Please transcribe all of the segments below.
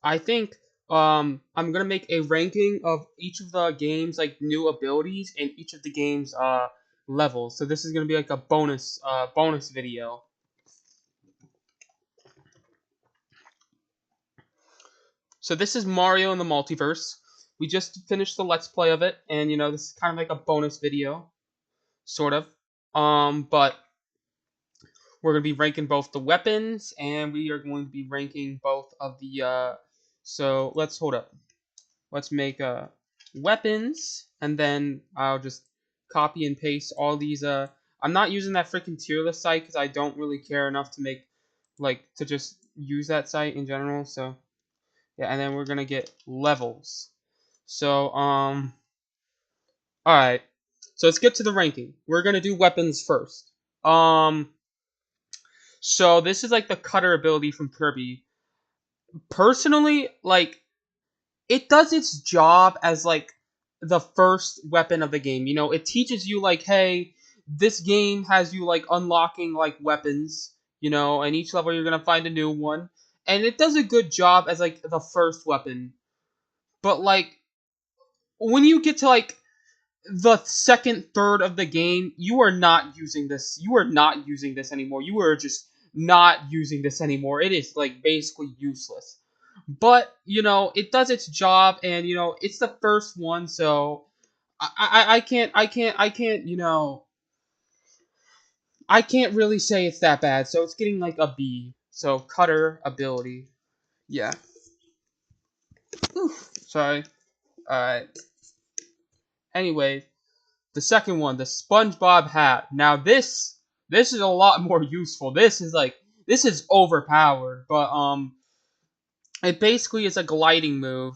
I think I'm gonna make a ranking of each of the games like new abilities and each of the games levels. So this is gonna be like a bonus video. So this is Mario in the Multiverse. We just finished the Let's Play of it, and this is kind of like a bonus video, sort of. But we're gonna be ranking both the weapons, and we are going to be ranking both of the. So let's hold up. Let's make weapons, and then I'll just copy and paste all these. I'm not using that freaking tier list site because I don't really care enough to make to just use that site in general. So yeah, and then we're gonna get levels. So all right. So let's get to the ranking. We're gonna do weapons first. Um, so this is like the cutter ability from Kirby. Personally, like it does its job as like the first weapon of the game. It teaches you like, hey, this game has you like unlocking like weapons, and each level you're gonna find a new one. And it does a good job as like the first weapon. But like when you get to like the second third of the game, you are not using this. You are not using this anymore. You are just not using this anymore. It is like basically useless. But it does its job, and it's the first one, so I can't really say it's that bad. So it's getting like a B. So cutter ability, yeah. Whew, sorry. All right. Anyway, the second one, the SpongeBob hat. Now this is a lot more useful. This is overpowered, but it basically is a gliding move,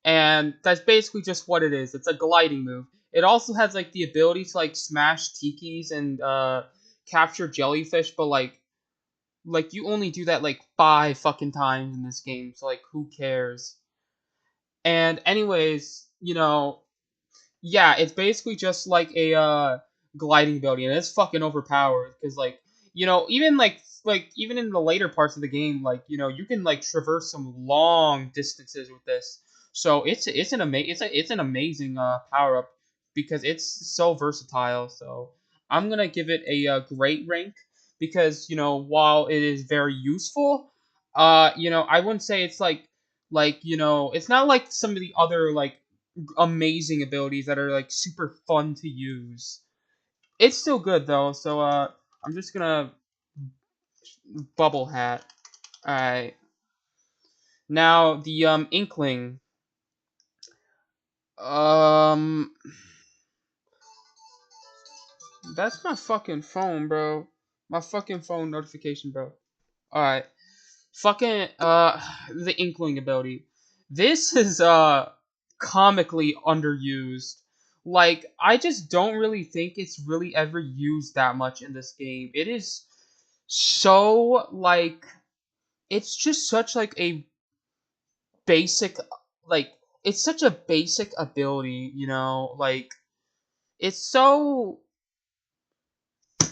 and that's basically just what it is. It's a gliding move. It also has like the ability to like smash tikis and capture jellyfish, but like you only do that like 5 fucking times in this game, so like who cares? And anyways, yeah, it's basically just like a gliding ability, and it's fucking overpowered because even in the later parts of the game, you can like traverse some long distances with this. So it's an amazing power up because it's so versatile. So I'm gonna give it a great rank because while it is very useful, I wouldn't say it's it's not like some of the other like amazing abilities that are like super fun to use. It's still good though, so I'm just gonna bubble hat. Alright. Now the inkling. Um that's my fucking phone, bro. My fucking phone notification, bro. Alright. Fucking the inkling ability. This is comically underused. Like I just don't really think it's really ever used that much in this game. It is so like it's just such like a basic like it's such a basic ability, like it's so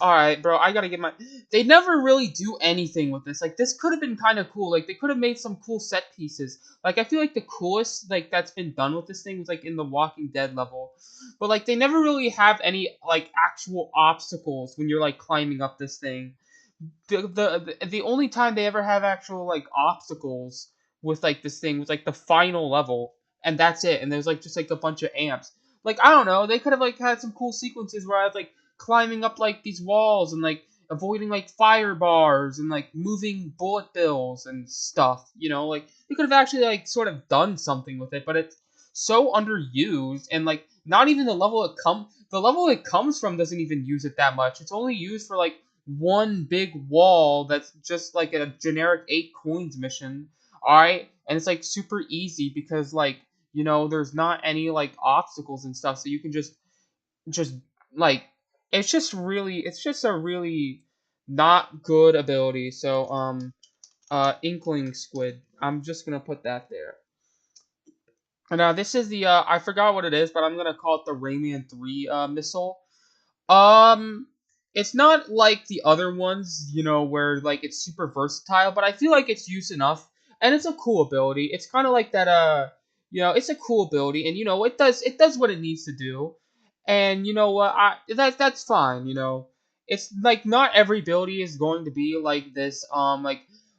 all right, bro. I gotta get my. They never really do anything with this. Like this could have been kind of cool. Like they could have made some cool set pieces. Like I feel like the coolest like that's been done with this thing was like in the Walking Dead level, but like they never really have any like actual obstacles when you're like climbing up this thing. The only time they ever have actual like obstacles with like this thing was like the final level, and that's it. And there's like just like a bunch of amps. Like I don't know. They could have like had some cool sequences where I was like climbing up like these walls and like avoiding like fire bars and like moving bullet bills and stuff. Like they could have actually like sort of done something with it, but it's so underused and like not even the level it comes from doesn't even use it that much. It's only used for like one big wall that's just like a generic 8 coins mission. Alright? And it's like super easy because there's not any like obstacles and stuff, so you can just like it's just a really not good ability. So Inkling Squid. I'm just gonna put that there. And now this is the I forgot what it is, but I'm gonna call it the Rayman 3 missile. Um, it's not like the other ones, where like it's super versatile, but I feel like it's used enough. and it's a cool ability. It's kind of like that. It's a cool ability, and it does what it needs to do, and you know what, that's fine. It's like not every ability is going to be like this.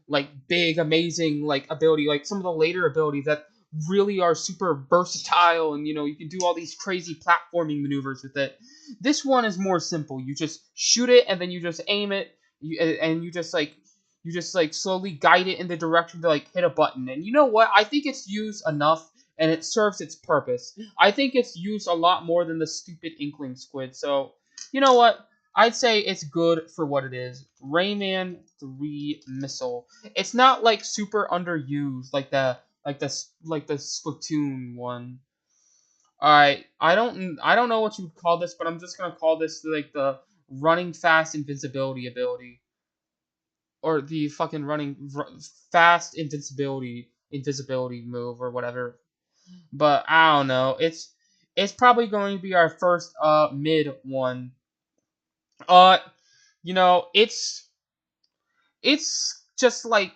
Like big, amazing like ability. Like some of the later abilities that really are super versatile, and you can do all these crazy platforming maneuvers with it. This one is more simple. You just shoot it, and then you just aim it, and you just like slowly guide it in the direction to like hit a button. And you know what? I think it's used enough, and it serves its purpose. I think it's used a lot more than the stupid Inkling Squid. So you know what? I'd say it's good for what it is. Rayman 3 Missile. It's not like super underused like the Splatoon one. Alright, I don't know what you would call this, but I'm just gonna call this like the running fast invincibility ability, or the fucking fast invisibility move, or whatever. But I don't know. It's probably going to be our first mid one. Uh, it's just like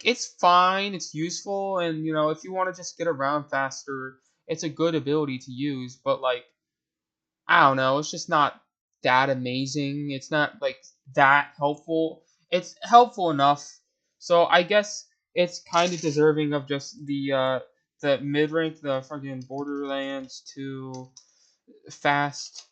it's fine, it's useful, and if you want to just get around faster, it's a good ability to use. But like, I don't know, it's just not that amazing. It's not like that helpful. It's helpful enough. So I guess it's kind of deserving of just the mid rank, the fucking Borderlands 2 fast.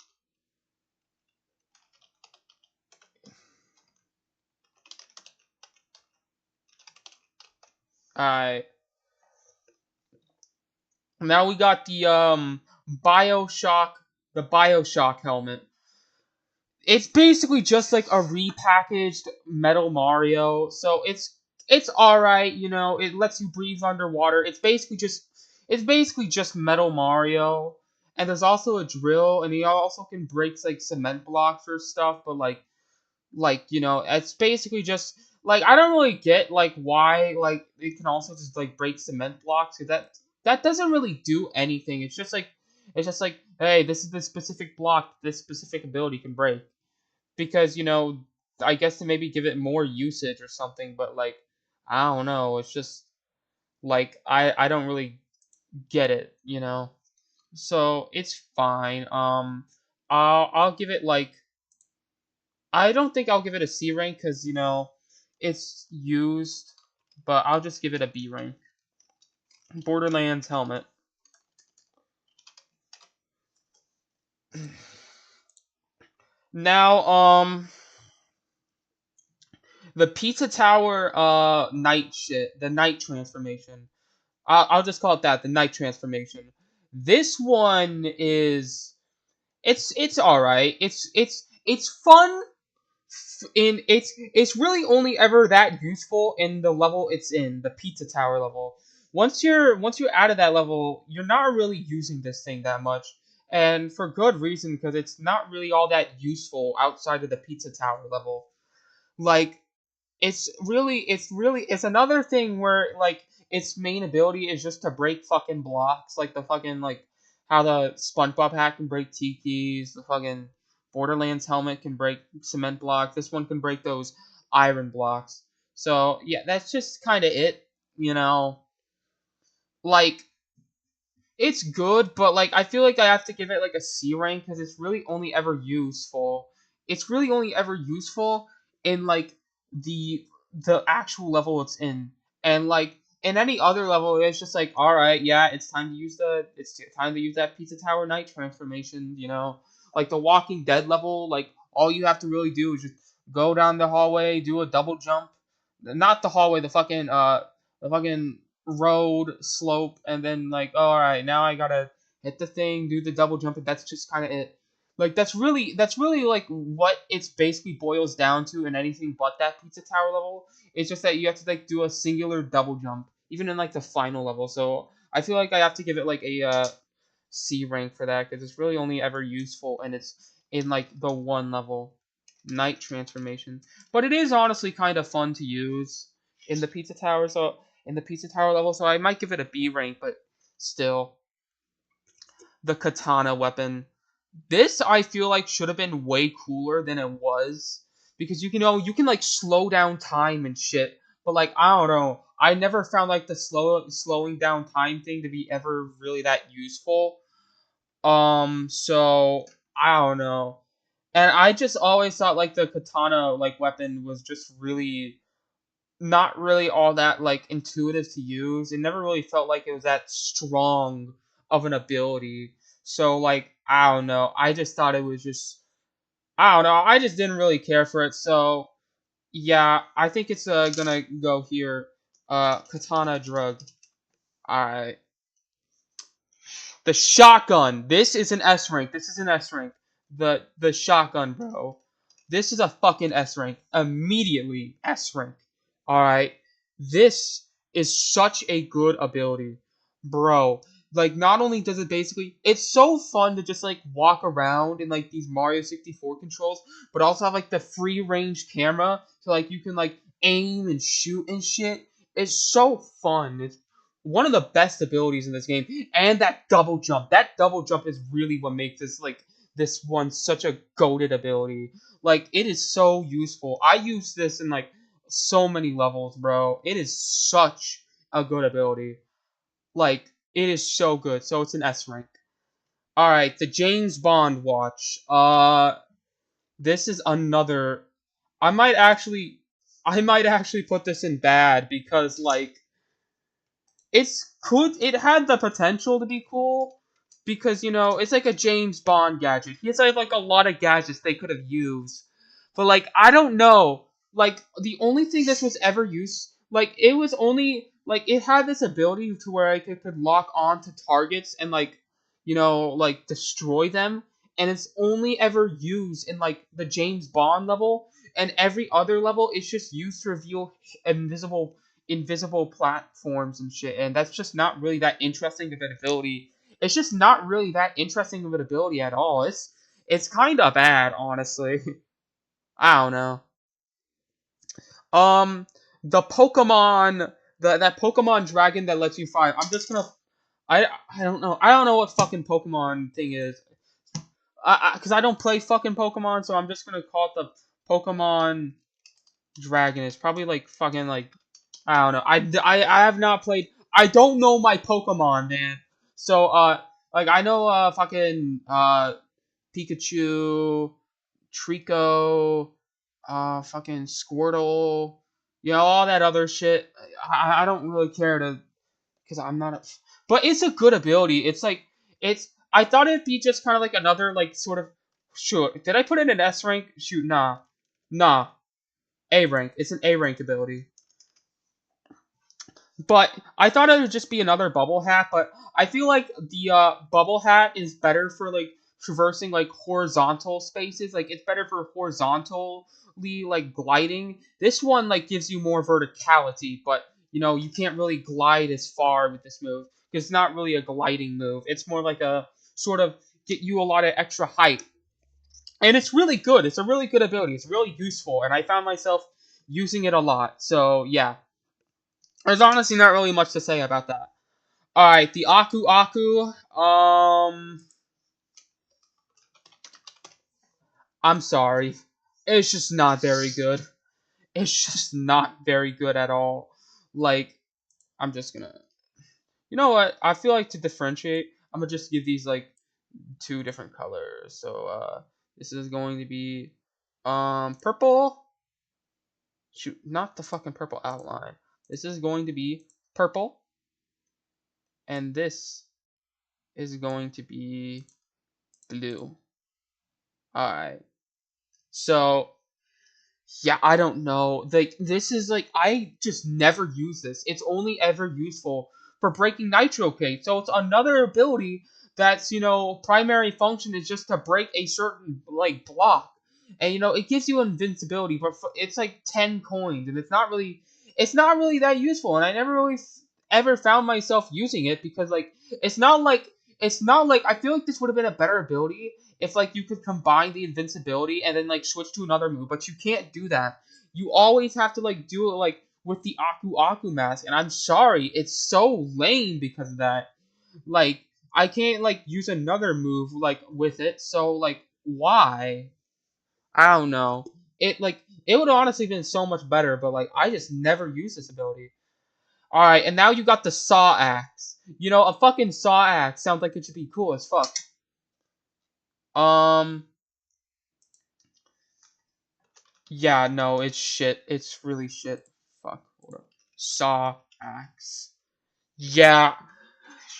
Alright. Now we got BioShock the BioShock helmet. It's basically just like a repackaged Metal Mario. So it's all right. It lets you breathe underwater. It's basically just Metal Mario. And there's also a drill, and he also can break like cement blocks or stuff. But it's basically just like, I don't really get like why like it can also just like break cement blocks, because that doesn't really do anything. It's just like, hey, this is the specific block this specific ability can break, because I guess to maybe give it more usage or something. But like, I don't know, it's just like, I don't really get it. So it's fine. I'll give it like, I don't think I'll give it a C rank, because it's used, but I'll just give it a B rank. Borderlands helmet. Now, the Pizza Tower night shit, the night transformation. I'll just call it that, the night transformation. This one is, it's all right. It's fun. It's really only ever that useful in the level it's in, the Pizza Tower level. Once you're out of that level, you're not really using this thing that much, and for good reason, because it's not really all that useful outside of the Pizza Tower level. Like, it's another thing where like its main ability is just to break fucking blocks, like the fucking like how the SpongeBob hat can break tikis, the fucking Borderlands helmet can break cement blocks. This one can break those iron blocks. So yeah, that's just kind of it. You know, like, it's good, but like, I feel like I have to give it like a C rank, because it's really only ever useful. It's really only ever useful in like the actual level it's in, and like in any other level, it's just like, all right, yeah, it's time to use that Pizza Tower night transformation. Like the Walking Dead level, like all you have to really do is just go down the hallway, do a double jump, not the hallway, the fucking road slope, and then like, all right, now I gotta hit the thing, do the double jump, and that's just kind of it. Like, that's really like what it's basically boils down to in anything but that Pizza Tower level. It's just that you have to like do a singular double jump, even in like the final level. So I feel like I have to give it like a C rank for that, because it's really only ever useful, and it's in like the one level, night transformation. But it is honestly kind of fun to use in the Pizza Tower. So in the Pizza Tower level, so I might give it a B rank, but still, the katana weapon. This I feel like should have been way cooler than it was, because you can like slow down time and shit but like I don't know. I never found like the slowing down time thing to be ever really that useful. So I don't know. And I just always thought like the katana like weapon was just really not really all that like intuitive to use. It never really felt like it was that strong of an ability. So like I don't know. I just thought it was just I don't know. I just didn't really care for it. So yeah, I think it's gonna go here. Katana drug. All right. The shotgun. This is an S rank. This is an S rank. The shotgun, bro. This is a fucking S rank. Immediately S rank. All right. This is such a good ability, bro. Like not only does it basically it's so fun to just like walk around in like these Mario 64 controls, but also have like the free range camera so like you can like aim and shoot and shit. It's so fun. It's one of the best abilities in this game, and that double jump. That double jump is really what makes this one such a goated ability. Like it is so useful. I use this in like so many levels, bro. It is such a good ability. Like it is so good. So it's an S rank. All right, the James Bond watch. This is another. I might actually, I might actually put this in bad because like it had the potential to be cool because it's like a James Bond gadget. He has like a lot of gadgets they could have used, but like I don't know. Like the only thing this was ever used, like it was only like it had this ability to where it could lock on to targets and like like destroy them, and it's only ever used in like the James Bond level, and every other level it's just used to reveal invisible platforms and shit, and that's just not really that interesting of an ability. It's just not really that interesting of an ability at all. It's kind of bad, honestly. I don't know. Um, the Pokemon, that Pokemon Dragon that lets you fire. I'm just gonna. I don't know. I don't know what fucking Pokemon thing is. Because I don't play fucking Pokemon, so I'm just gonna call it the Pokemon Dragon. It's probably like fucking like I don't know. I have not played. I don't know my Pokemon, man. So like I know fucking Pikachu, Trico, fucking Squirtle, all that other shit. I don't really care to because I'm not a. But it's a good ability. It's like it's. I thought it'd be just kind of like another like sort of. Sure. Did I put it in S rank? Shoot, nah. A rank. It's an A rank ability. But I thought it would just be another bubble hat, but I feel like the bubble hat is better for like traversing like horizontal spaces. Like it's better for horizontally like gliding. This one like gives you more verticality, but you can't really glide as far with this move because it's not really a gliding move. It's more like a sort of get you a lot of extra height. And it's really good. It's a really good ability. It's really useful, and I found myself using it a lot. So yeah, there's honestly not really much to say about that. All right, the Aku Aku. I'm sorry, it's just not very good. It's just not very good at all. Like, I'm just gonna. You know what? I feel like to differentiate, I'm gonna just give these like two different colors. So this is going to be purple. Shoot, not the fucking purple outline. This is going to be purple, and this is going to be blue. All right. So yeah, I don't know. Like this is like I just never use this. It's only ever useful for breaking nitro cake. So it's another ability that's primary function is just to break a certain like block, and it gives you invincibility, but it's like 10 coins, and it's not really that useful, and I never really ever found myself using it because like it's not like I feel like this would have been a better ability if like you could combine the invincibility and then like switch to another move, but you can't do that. You always have to like do it like with the Aku Aku mask, and I'm sorry, it's so lame because of that. Like I can't like use another move like with it, so like why? I don't know. It would have honestly been so much better, but like I just never used this ability. All right, and now you got the saw axe. You know, a fucking saw axe sounds like it should be cool as fuck. Um, yeah, no, it's shit. It's really shit. Fuck. Hold up. Saw axe. Yeah,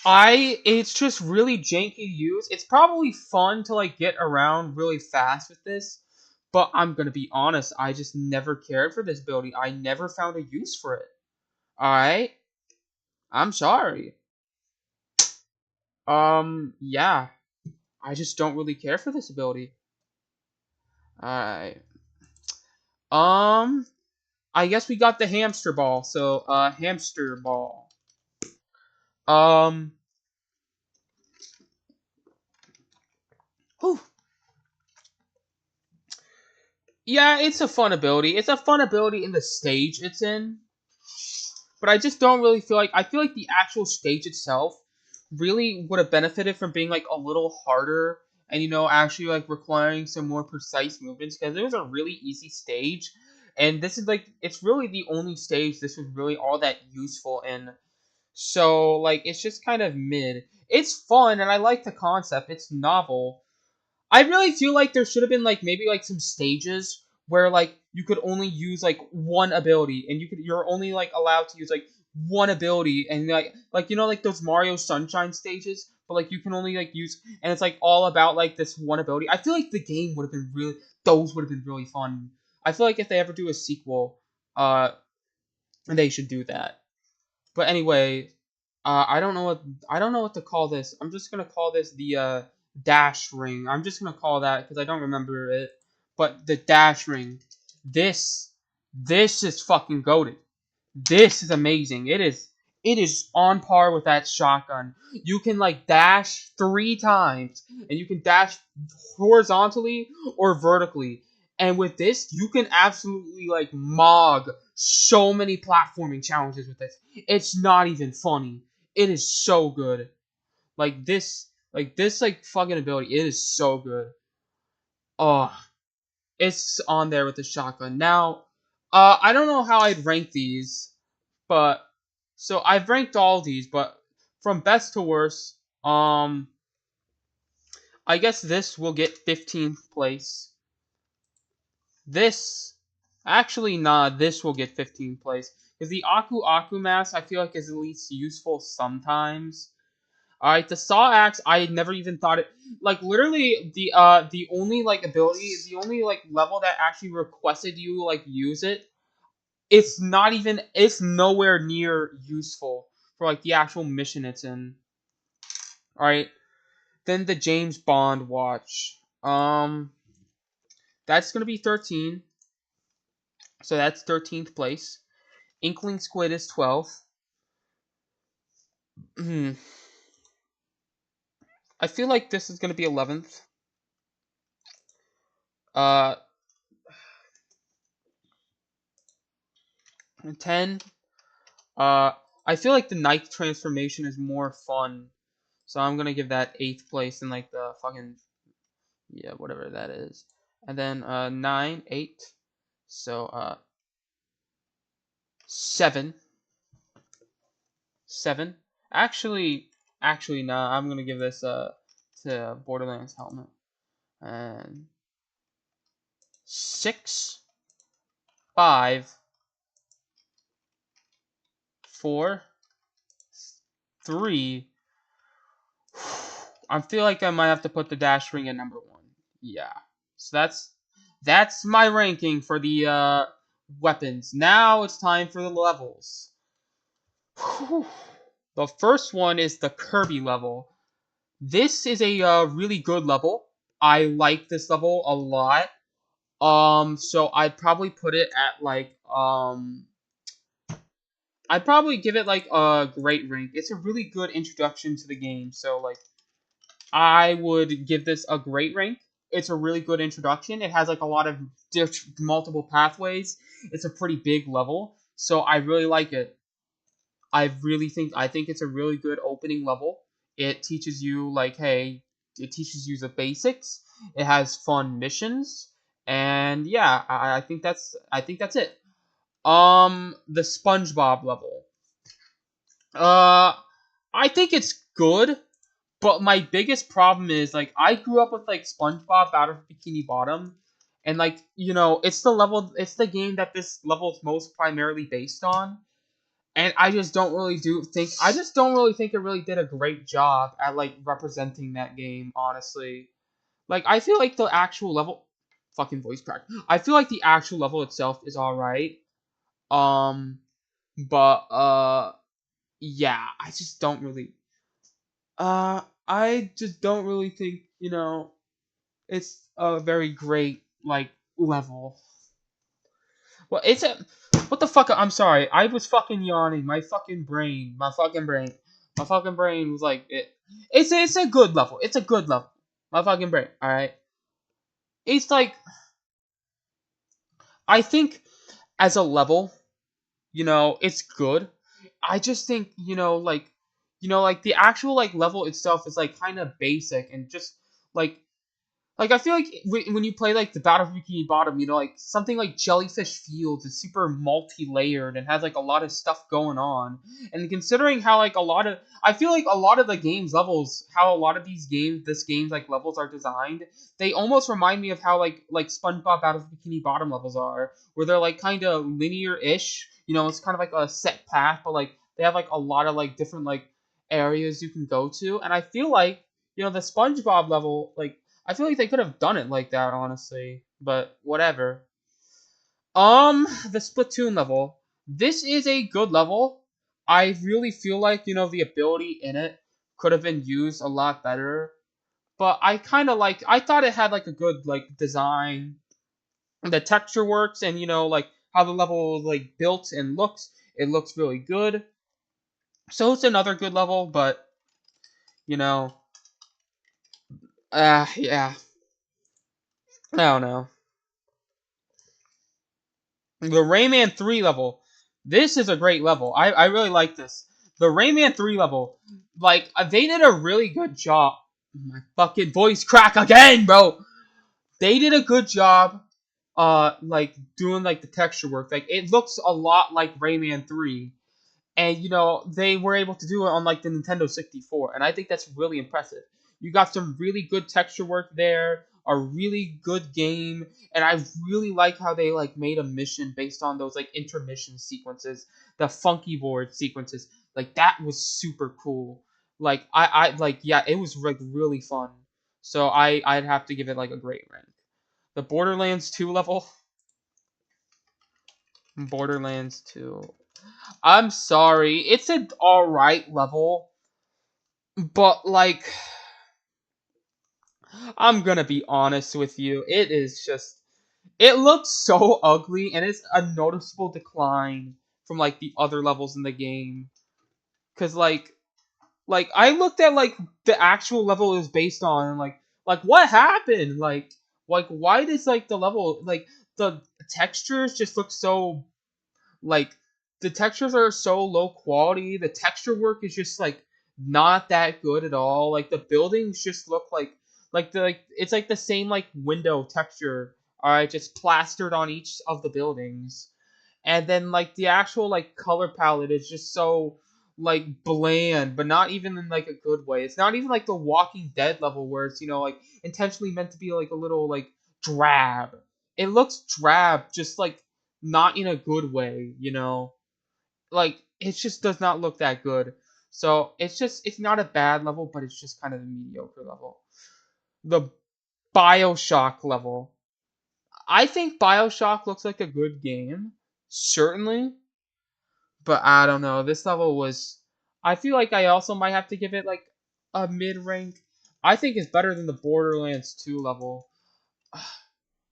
it's just really janky to use. It's probably fun to like get around really fast with this, but I'm gonna be honest, I just never cared for this ability. I never found a use for it. Alright? I'm sorry. Yeah. I just don't really care for this ability. Alright. Um, I guess we got the hamster ball, so hamster ball. Um whew. Yeah, it's a fun ability. It's a fun ability in the stage it's in. But I just don't really feel like I feel like the actual stage itself really would have benefited from being like a little harder and actually like requiring some more precise movements because it was a really easy stage and this is like it's really the only stage this was really all that useful in. So like it's just kind of mid. It's fun and I like the concept. It's novel. I really feel like there should have been like maybe like some stages where like you could only use like one ability and you're only like allowed to use like one ability and like like those Mario Sunshine stages, but like you can only like use and it's like all about like this one ability. I feel like the game would have been really those would have been really fun. I feel like if they ever do a sequel, uh they should do that. But anyway, I don't know what to call this. I'm just gonna call this the dash ring. I'm just gonna call that because I don't remember it. But the dash ring, this this is fucking goated. This is amazing. It is on par with that shotgun. You can like dash 3 times, and you can dash horizontally or vertically. And with this, you can absolutely like mog so many platforming challenges with this. It's not even funny. It is so good. Like this like fucking ability. It is so good. Oh, it's on there with the shotgun. Now, I don't know how I'd rank these, but so I've ranked all these, but from best to worst, I guess this will get 15th place. This, actually, nah, this will get 15th place because the Aku Aku mask I feel like is at least useful sometimes. Alright, the saw axe, I had never even thought it like literally the only like ability, the only like level that actually requested you like use it, it's nowhere near useful for like the actual mission it's in. Alright. Then the James Bond watch. That's gonna be 13. So that's 13th place. Inkling Squid is 12th. I feel like this is gonna be 11th. Uh 10. I feel like the Ninth transformation is more fun. So I'm gonna give that 8th place in like the fucking yeah, whatever that is. And then 9, 8. So 7. 7. Actually nah, I'm gonna give this to Borderlands helmet. And 6, 5, 4, 3. I feel like I might have to put the dash ring at number 1. Yeah. So that's my ranking for the weapons. Now it's time for the levels. The first one is the Kirby level. This is a really good level. I like this level a lot. So I'd probably put it at like I'd probably give it like a great rank. It's a really good introduction to the game. So like I would give this a great rank. It's a really good introduction. It has like a lot of multiple pathways. It's a pretty big level, so I really like it. I think it's a really good opening level. It teaches you like, hey, it teaches you the basics. It has fun missions, And yeah, I think that's it. The SpongeBob level. Uh, I think it's good, but my biggest problem is like I grew up with like SpongeBob out of Bikini Bottom, and like it's the game that this level is most primarily based on, and I just don't really think it really did a great job at like representing that game. Honestly, like I feel like the actual level, fucking voice crack. I feel like the actual level itself is all right. Um, but yeah, I just don't really think, it's a very great like level. Well, it's a what the fuck? I'm sorry. I was fucking yawning. My fucking brain was like It's a good level. It's a good level. My fucking brain. All right. It's like I think as a level, it's good. I just think like the actual like level itself is like kind of basic and just like I feel like when you play like the Battle for Bikini Bottom, like something like Jellyfish Fields is super multi-layered and has like a lot of stuff going on. And considering how like I feel like a lot of the games levels, how a lot of this game's like levels are designed, they almost remind me of how like SpongeBob Battle for Bikini Bottom levels are, where they're like kind of linear-ish. It's kind of like a set path, but like they have like a lot of like different like areas you can go to. And I feel like the SpongeBob level like I feel like they could have done it like that, honestly. But whatever. The Splatoon level. This is a good level. I really feel like, the ability in it could have been used a lot better. But I thought it had like a good like design. The texture works and like how the level is like built and looks. It looks really good. So it's another good level, but you know, yeah. I don't know. The Rayman 3 level. This is a great level. I really like this. The Rayman 3 level, like, they did a really good job. My fucking voice crack again, bro. They did a good job, like, doing, like, the texture work. Like, it looks a lot like Rayman 3. And they were able to do it on like the Nintendo 64, and I think that's really impressive. You got some really good texture work there, a really good game, and I really like how they like made a mission based on those like intermission sequences, the funky board sequences. Like that was super cool. Like I like yeah, it was like really fun. So I'd have to give it like a great rank. The Borderlands 2 level, Borderlands 2. I'm sorry. It's an alright level, but like I'm gonna be honest with you. It looks so ugly and it's a noticeable decline from like the other levels in the game. Cause like I looked at like the actual level it was based on and like what happened? Like why does like the level like the textures just look so like the textures are so low quality. The texture work is just like not that good at all. Like the buildings just look like it's like the same like window texture. All right, just plastered on each of the buildings. And then like the actual like color palette is just so like bland, but not even in like a good way. It's not even like the Walking Dead level where it's like intentionally meant to be like a little like drab. It looks drab, just like not in a good way. Like it just does not look that good. So it's not a bad level, but it's just kind of a mediocre level. The BioShock level. I think BioShock looks like a good game, certainly, but I don't know. This level was. I feel like I also might have to give it like a mid rank. I think it's better than the Borderlands 2 level.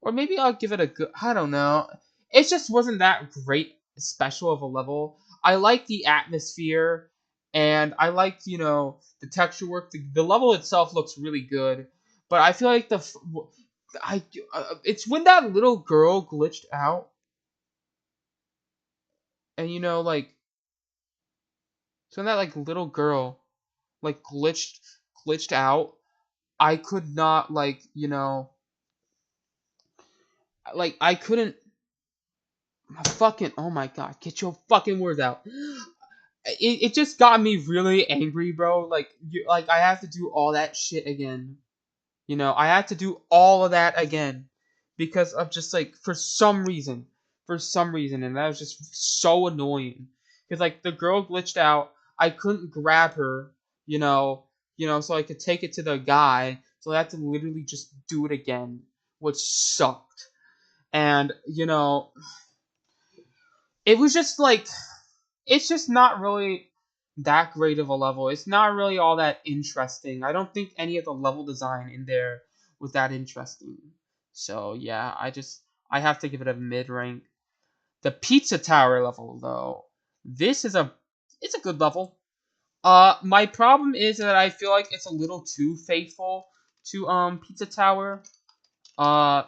Or maybe I'll give it a good. I don't know. It just wasn't that great, special of a level. I like the atmosphere, and I liked the texture work. The level itself looks really good, but I feel like I it's when that little girl glitched out, and like so when that like little girl like glitched out. I could not like like I couldn't fucking, oh my god, get your fucking words out. It just got me really angry, bro. Like I have to do all that shit again. I had to do all of that again because of just like for some reason, and that was just so annoying. Because like the girl glitched out, I couldn't grab her, you know, so I could take it to the guy, so I had to literally just do it again, which sucked. And it was just like it's just not really that great of a level. It's not really all that interesting. I don't think any of the level design in there was that interesting. So yeah, I have to give it a mid rank. The Pizza Tower level though, this is a it's a good level. My problem is that I feel like it's a little too faithful to Pizza Tower. Uh,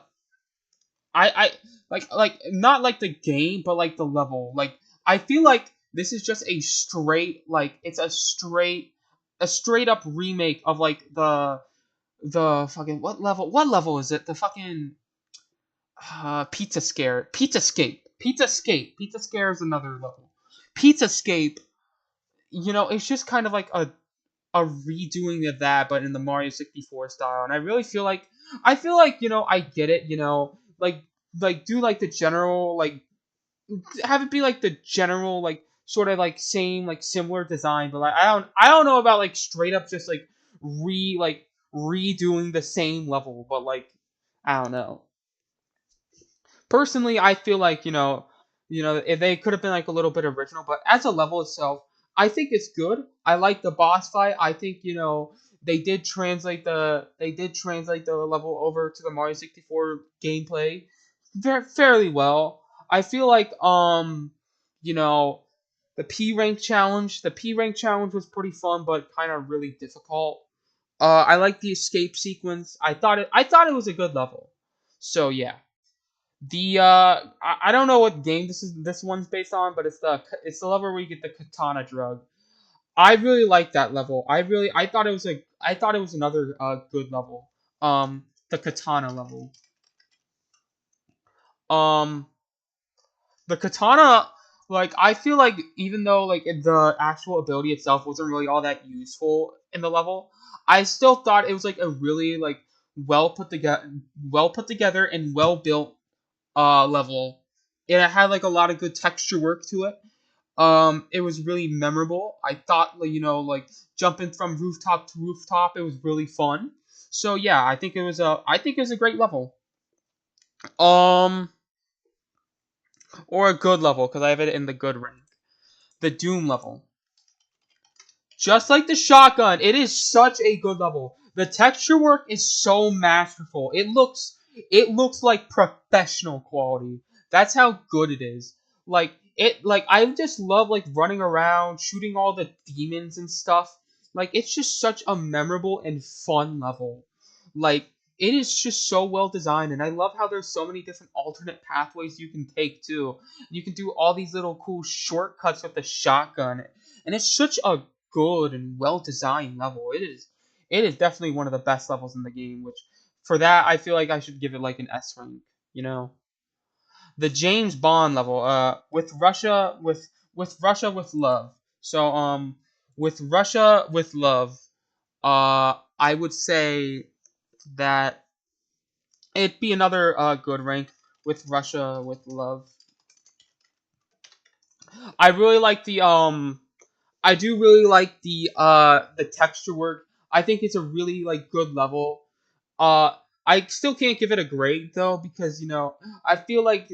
I like not like the game, but like the level. Like I feel like this is just a straight like it's a straight up remake of like the fucking what level is it? The fucking Pizza Scare is another level. Pizza Scape, it's just kind of like a redoing of that, but in the Mario 64 style. And I feel like I get it. Like do like the general like have it be like the general like sort of like same like similar design, but like I don't know about like straight up just like redoing the same level, but like I don't know. Personally, I feel like if they could have been like a little bit original, but as a level itself, I think it's good. I like the boss fight. I think they did translate the level over to the Mario 64 gameplay fairly well. I feel like you know the P rank challenge was pretty fun, but kind of really difficult. I like the escape sequence. I thought it was a good level. So yeah. I don't know what game this one's based on, but it's the level where you get the katana drug. I really like that level. I thought it was another good level. The katana level. Um, the katana, like I feel like even though like the actual ability itself wasn't really all that useful in the level, I still thought it was like a really like well put together and well built level. And it had like a lot of good texture work to it. It was really memorable. I thought like jumping from rooftop to rooftop, it was really fun. So yeah, I think it was a great level. Um, or a good level because I have it in the good rank. The Doom level. Just like the shotgun, it is such a good level. The texture work is so masterful. It looks like professional quality. That's how good it is. Like I just love like running around, shooting all the demons and stuff. Like it's just such a memorable and fun level. Like it is just so well designed, and I love how there's so many different alternate pathways you can take too. You can do all these little cool shortcuts with the shotgun, and it's such a good and well designed level. It is definitely one of the best levels in the game, which for that I feel like I should give it like an S rank, you know. The James Bond level, with Russia with love. So with Russia with love, I would say that it'd be another good rank with Russia with love. I really like the I do really like the texture work. I think it's a really like good level. Uh, I still can't give it a grade though because I feel like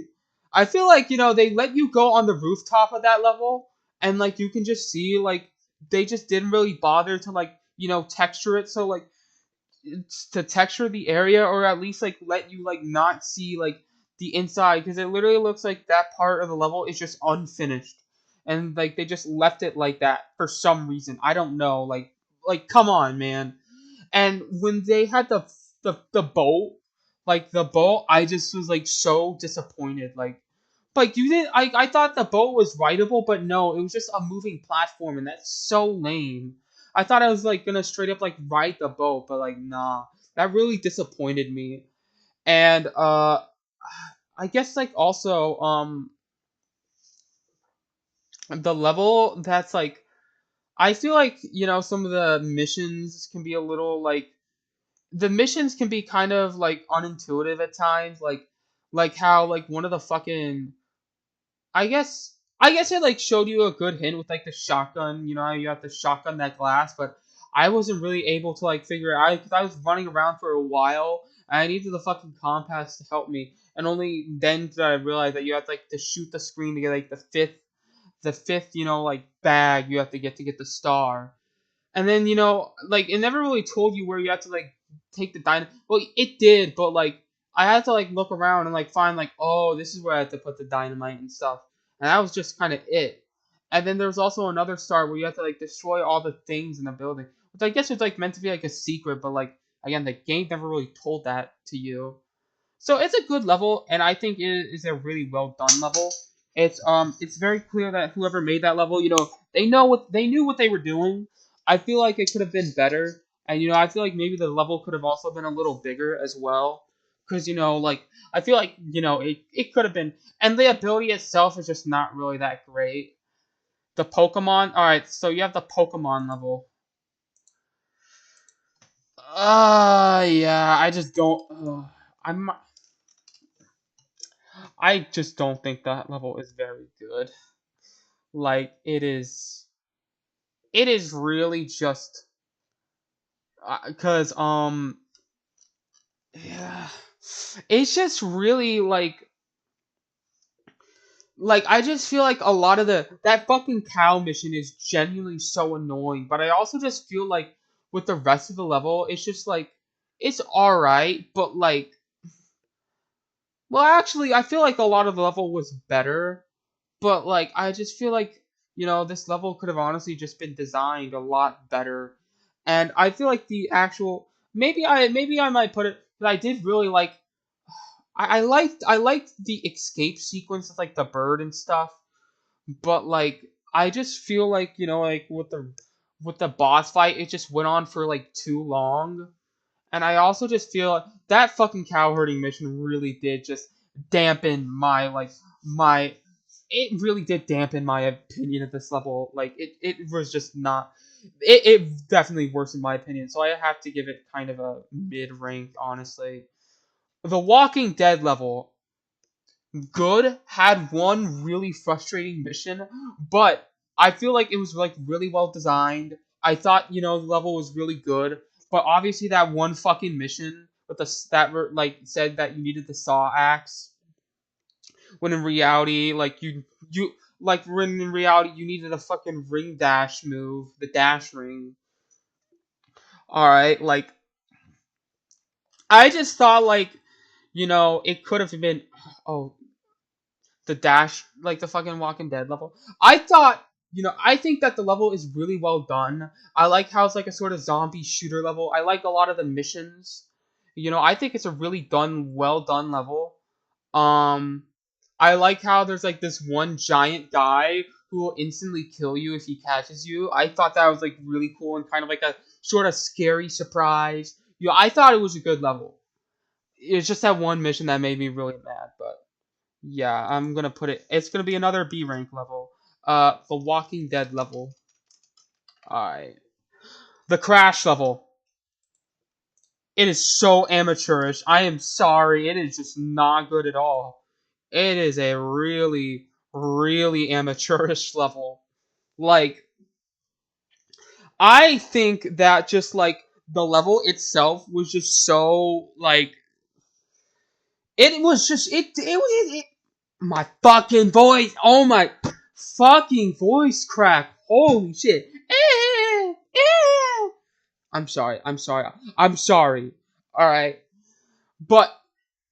they let you go on the rooftop of that level, and like you can just see like they just didn't really bother to like texture it, so like to texture the area, or at least like let you like not see like the inside, because it literally looks like that part of the level is just unfinished, and like they just left it like that for some reason. I don't know, like come on, man. And when they had the boat, like the boat, I just was like so disappointed. Like you didn't. I thought the boat was rideable, but no, it was just a moving platform, and that's so lame. I thought I was like gonna straight up like ride the boat, but like nah, that really disappointed me. And I guess like also the level that's like I feel like some of the missions can be a little like the missions can be kind of like unintuitive at times, like how like one of the fucking I guess it like showed you a good hint with like the shotgun. You know how you have to shotgun that glass, but I wasn't really able to like figure it out because I was running around for a while and I needed the fucking compass to help me, and only then did I realize that you have like to shoot the screen to get like the fifth like bag you have to get the star. And then like it never really told you where you had to like take the dynamite. Well, it did, but like I had to like look around and like find like, oh, this is where I had to put the dynamite and stuff, and that was just kind of it. And then there was also another star where you had to like destroy all the things in the building, which I guess was like meant to be like a secret, but like again, the game never really told that to you. So it's a good level, and I think it is a really well done level. It's very clear that whoever made that level, they knew what they were doing. I feel like it could have been better, and I feel like maybe the level could have also been a little bigger as well, because like I feel like it could have been, and the ability itself is just not really that great. The Pokemon, all right, so you have the Pokemon level. Yeah, I just don't. I'm I just don't think that level is very good. Like it is really just because yeah, it's just really like I just feel like a lot of that fucking cow mission is genuinely so annoying. But I also just feel like with the rest of the level, it's just like it's all right, but like well, actually, I feel like a lot of the level was better. But like I just feel like this level could have honestly just been designed a lot better, and I feel like the actual maybe I might put it that I did really like. I liked the escape sequence with like the bird and stuff, but like I just feel like like with the boss fight it just went on for like too long, and I also just feel that fucking cow herding mission really did just dampen my it really did dampen my opinion at this level. Like it was just not it definitely worsened my opinion. So I have to give it kind of a mid rank, honestly. The Walking Dead level, good, had one really frustrating mission, but I feel like it was like really well designed. I thought the level was really good, but obviously that one fucking mission with like said that you needed the saw axe, when in reality when in reality you needed a fucking ring dash move, the dash ring. All right, like I just thought like it could have been oh the dash, like the fucking Walking Dead level. I thought, I think that the level is really well done. I like how it's like a sort of zombie shooter level. I like a lot of the missions. I think it's a really well done level. Um, I like how there's like this one giant guy who will instantly kill you if he catches you. I thought that was like really cool and kind of like a sort of scary surprise. I thought it was a good level. It's just that one mission that made me really mad, but yeah, I'm gonna put it. It's gonna be another B rank level. The Walking Dead level. Alright. The Crash level. It is so amateurish. I am sorry. It is just not good at all. It is a really, really amateurish level. Like, I think that just like the level itself was just so like it was just it my fucking voice. Oh my fucking voice crack. Holy shit. I'm sorry. I'm sorry. I'm sorry. All right. But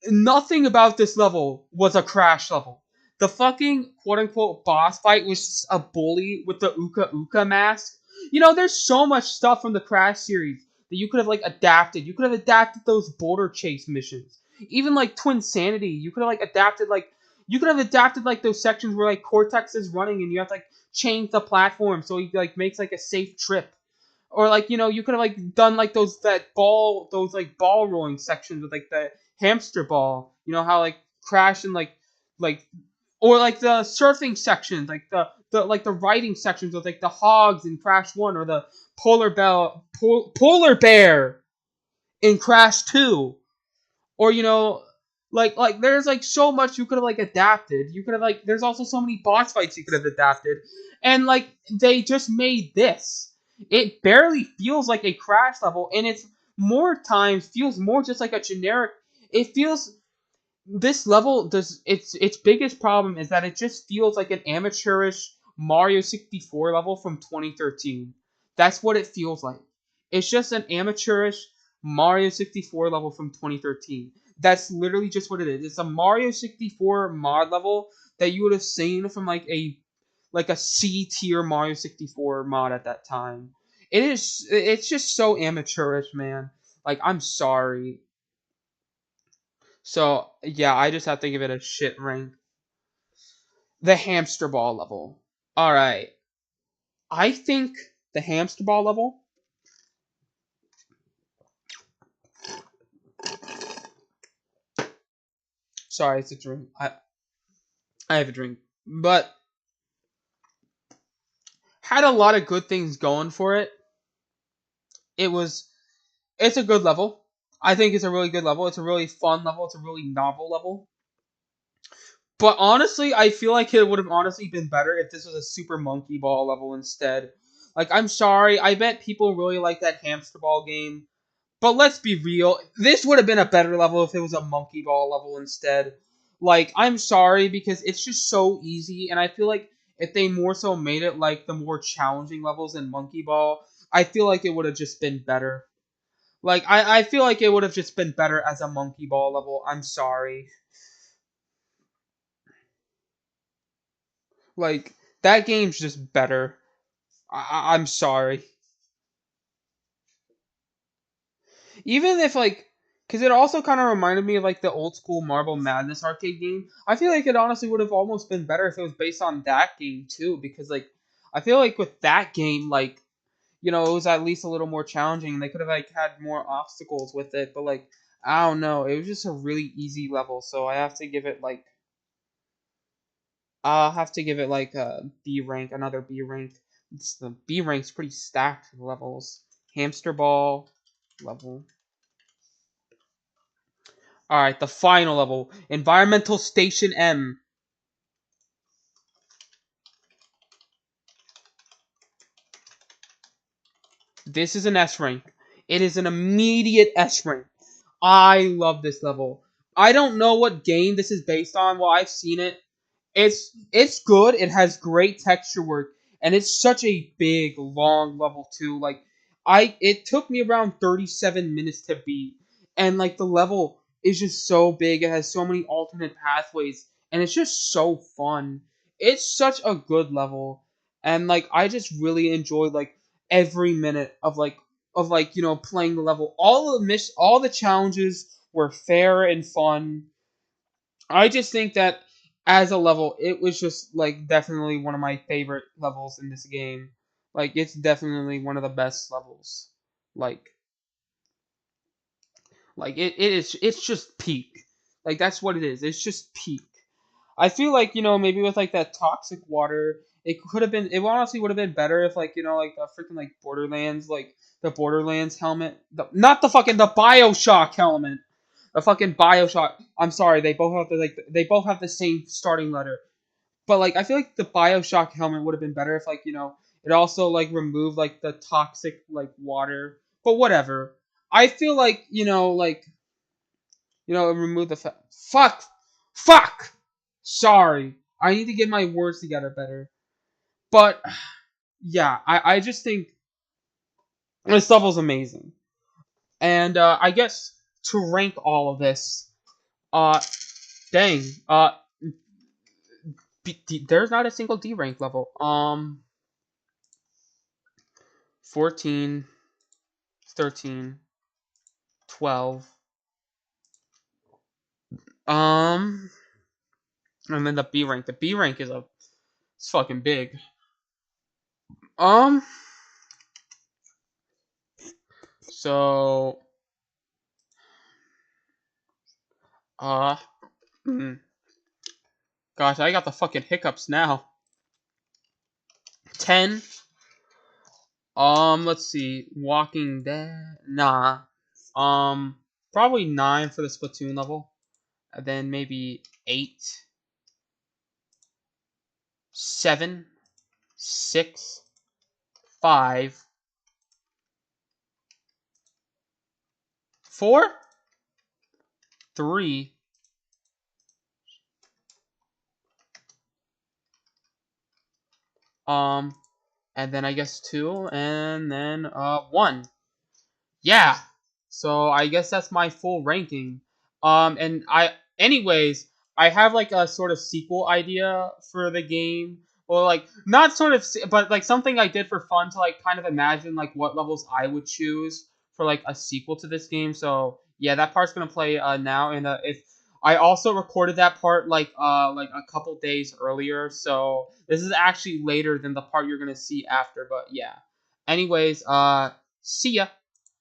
nothing about this level was a crash level. The fucking quote unquote boss fight was just a bully with the Uka Uka mask. There's so much stuff from the Crash series that you could have like adapted. You could have adapted those border chase missions. Even like Twin Sanity, you could have like adapted like those sections where like Cortex is running and you have to like change the platform so he like makes like a safe trip. Or like you could have like done like those like ball rolling sections with like the hamster ball. You know how like Crash and like or like the surfing sections, like the riding sections with like the hogs in Crash 1 or the polar bear in Crash 2, or like there's like so much you could have like adapted. You could have like there's also so many boss fights you could have adapted, and like they just made this. It barely feels like a Crash level, and it's more times feels more just like a generic. It feels this level does its biggest problem is that it just feels like an amateurish Mario 64 level from 2013. That's what it feels like. It's just an amateurish Mario 64 level from 2013. That's literally just what it is. It's a Mario 64 mod level that you would have seen from like a C tier Mario 64 mod at that time. It's just so amateurish, man. Like, I'm sorry. So yeah, I just have to give it a shit rank. The hamster ball level. All right, I think the hamster ball level. Sorry, it's a drink. I have a drink, but had a lot of good things going for it. It was it's a good level. I think it's a really good level. It's a really fun level. It's a really novel level. But honestly, I feel like it would have honestly been better if this was a Super Monkey Ball level instead. Like, I'm sorry, I bet people really like that hamster ball game. But let's be real, this would have been a better level if it was a monkey ball level instead. Like, I'm sorry because it's just so easy, and I feel like if they more so made it like the more challenging levels in monkey ball, I feel like it would have just been better. Like, I feel like it would have just been better as a monkey ball level. I'm sorry. Like, that game's just better. I'm sorry. Even if like, because it also kind of reminded me of like the old school Marble Madness arcade game. I feel like it honestly would have almost been better if it was based on that game too, because like I feel like with that game, like it was at least a little more challenging. They could have like had more obstacles with it, but like I don't know, it was just a really easy level. So I have to give it like I'll have to give it like a B rank, another B rank. The B rank's pretty stacked levels. Hamster ball level. All right, the final level, Environmental Station M. This is an S rank. It is an immediate S rank. I love this level. I don't know what game this is based on. Well, I've seen it. It's good. It has great texture work, and it's such a big, long level too. Like it took me around 37 minutes to beat, and like the level is just so big. It has so many alternate pathways, and it's just so fun. It's such a good level, and like I just really enjoyed like every minute of playing the level. All the challenges were fair and fun. I just think that as a level, it was just like definitely one of my favorite levels in this game. Like it's definitely one of the best levels. Like it's just peak. Like that's what it is. It's just peak. I feel like maybe with like that toxic water, it could have been. It honestly would have been better if like like the freaking like Borderlands the Borderlands helmet, not the fucking the Bioshock helmet. The fucking Bioshock. I'm sorry, they both have the same starting letter. But like I feel like the Bioshock helmet would have been better if it also like removed like the toxic like water. But whatever. I feel like it removed the fuck. Sorry, I need to get my words together better. But yeah, I just think this level's amazing. And I guess to rank all of this, uh, dang, there's not a single D rank level. 14, 13, 12. Um, and then the B rank. The B rank it's fucking big. Um, so, uh, Mm. Gosh, I got the fucking hiccups now. 10. Let's see. Walking Dead. Nah. Probably 9 for the Splatoon level. And then maybe 8, 7, 6, 5, 4, 3, um, and then I guess 2, and then 1. Yeah. So I guess that's my full ranking. And anyways, I have like a sort of sequel idea for the game, or like not sort of, but like something I did for fun to like kind of imagine like what levels I would choose for like a sequel to this game. So yeah, that part's gonna play now, and if I also recorded that part like a couple days earlier, so this is actually later than the part you're gonna see after. But yeah. Anyways, see ya.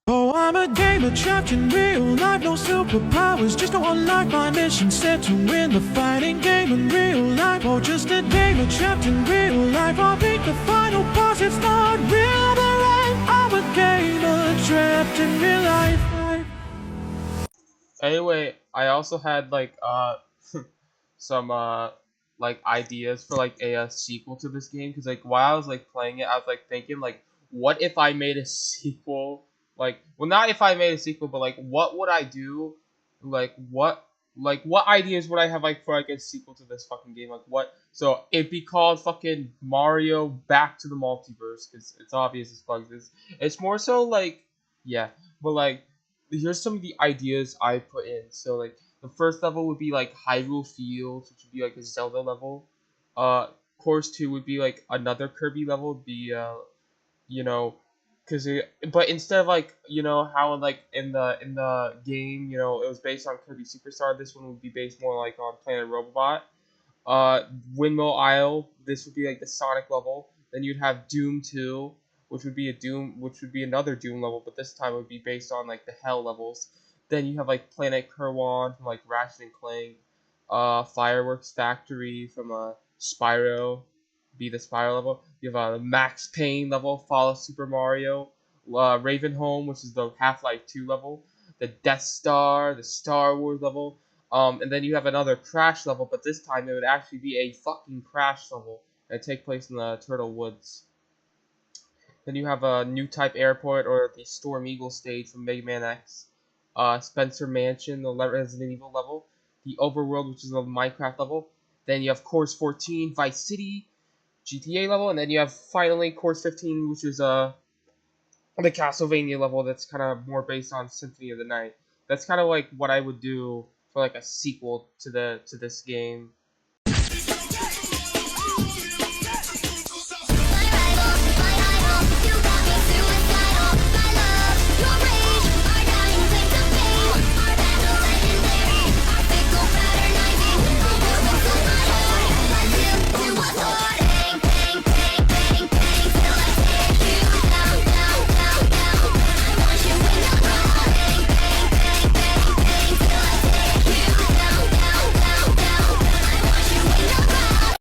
Oh, I'm a gamer trapped in real life, no superpowers, just to unlock my mission set to win the fighting game in real life. Oh, just a gamer trapped in real life, I'll beat the final boss, it's not real, but I'm a gamer trapped in real life. Anyway, I also had like some like ideas for like a sequel to this game, because like while I was like playing it, I was like thinking like, what if I made a sequel? Like, well, not if I made a sequel, but like, what would I do? What ideas would I have like for like a sequel to this fucking game? Like what? So it'd be called fucking Mario Back to the Multiverse, because it's obvious as fuck. It's more so like, yeah, but like here's some of the ideas I put in. So like the first level would be like Hyrule Fields, which would be like a Zelda level. Course 2 would be like another Kirby level. Be you know, because but instead of like how like in the game it was based on Kirby Superstar, this one would be based more like on Planet Robobot. uh, Windmill Isle. This would be like the Sonic level. Then you'd have Doom 2, which would be another Doom level, but this time it would be based on like the Hell levels. Then you have like Planet Kerwan from like Ratchet and Clank. Fireworks Factory from Spyro, be the Spyro level. You have a Max Payne level, Fall of Super Mario. Ravenholm, which is the Half-Life 2 level. The Death Star, the Star Wars level. And then you have another Crash level, but this time it would actually be a fucking Crash level and take place in the Turtle Woods. Then you have a new type airport, or the Storm Eagle stage from Mega Man X. Spencer Mansion, the Resident Evil level. The Overworld, which is a Minecraft level. Then you have Course 14, Vice City, GTA level, and then you have finally Course 15, which is the Castlevania level that's kind of more based on Symphony of the Night. That's kind of like what I would do for like a sequel to this game.